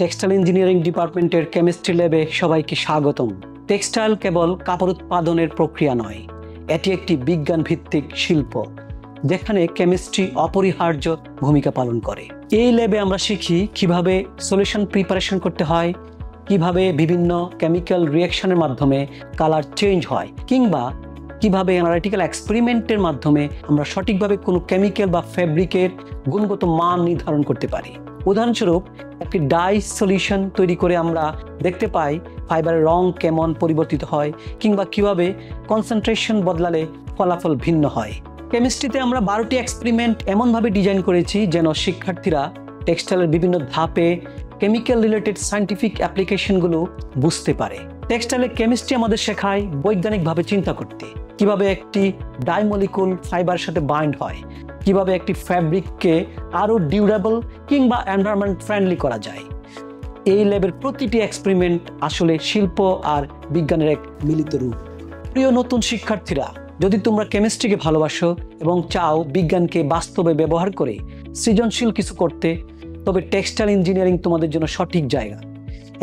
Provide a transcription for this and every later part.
Textile engineering ডিপার্টমেন্টের chemistry ল্যাবে সবাইকে স্বাগতম। টেক্সটাইল কেবল কাপড় উৎপাদনের প্রক্রিয়া নয়, এটি একটি বিজ্ঞান ভিত্তিক শিল্প যেখানে কেমিস্ট্রি অপরিহার্য ভূমিকা পালন করে। এই ল্যাবে আমরা শিখি কিভাবে সলিউশন প্রিপারেশন করতে হয়, কিভাবে বিভিন্ন কেমিক্যাল রিঅ্যাকশনের মাধ্যমে কালার চেঞ্জ হয়, কিংবা কিভাবে অ্যানালিটিক্যাল এক্সপেরিমেন্টের মাধ্যমে আমরা সঠিকভাবে কোনো কেমিক্যাল বা ফ্যাব্রিকের গুণগত মান নির্ধারণ করতে পারি। উদাহরণস্বরূপ, একটি ডাই সলিউশন তৈরি করে আমরা দেখতে পাই ফাইবারের রং কেমন পরিবর্তিত হয়, কিংবা কিভাবে কনসেন্ট্রেশন বদলালে ফলাফল ভিন্ন হয়। কেমিস্ট্রিতে আমরা 12টি এক্সপেরিমেন্ট এমনভাবে ডিজাইন করেছি যেন শিক্ষার্থীরা টেক্সটাইলের বিভিন্ন ধাপে কেমিক্যাল রিলেটেড সায়েন্টিফিক অ্যাপ্লিকেশনগুলো বুঝতে পারে। টেক্সটাইলে কেমিস্ট্রি আমাদের শেখায় বৈজ্ঞানিকভাবে চিন্তা করতে, কিভাবে একটি ডাইমলিকুল ফাইবারের সাথে বাইন্ড হয়, কিভাবে একটি ফ্যাব্রিককে আরও ডিউরেবল কিংবা এনভায়রনমেন্ট ফ্রেন্ডলি করা যায়। এই ল্যাবের প্রতিটি এক্সপেরিমেন্ট আসলে শিল্প আর বিজ্ঞানের এক মিলিত রূপ। প্রিয় নতুন শিক্ষার্থীরা, যদি তোমরা কেমিস্ট্রিকে ভালোবাসো এবং চাও বিজ্ঞানকে বাস্তবে ব্যবহার করে সৃজনশীল কিছু করতে, তবে টেক্সটাইল ইঞ্জিনিয়ারিং তোমাদের জন্য সঠিক জায়গা।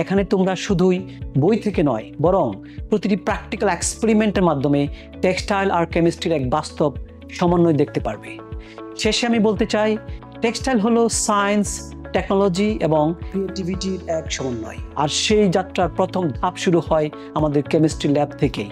এখানে তোমরা শুধুই বই থেকে নয়, বরং প্রতিটি প্র্যাকটিক্যাল এক্সপেরিমেন্টের মাধ্যমে টেক্সটাইল আর কেমিস্ট্রির এক বাস্তব সমন্বয় দেখতে পারবে। শেষে আমি বলতে চাই, টেক্সটাইল হলো সায়েন্স, টেকনোলজি এবং ক্রিয়েটিভিটির এক সমন্বয়, আর সেই যাত্রার প্রথম ধাপ শুরু হয় আমাদের কেমিস্ট্রি ল্যাব থেকেই।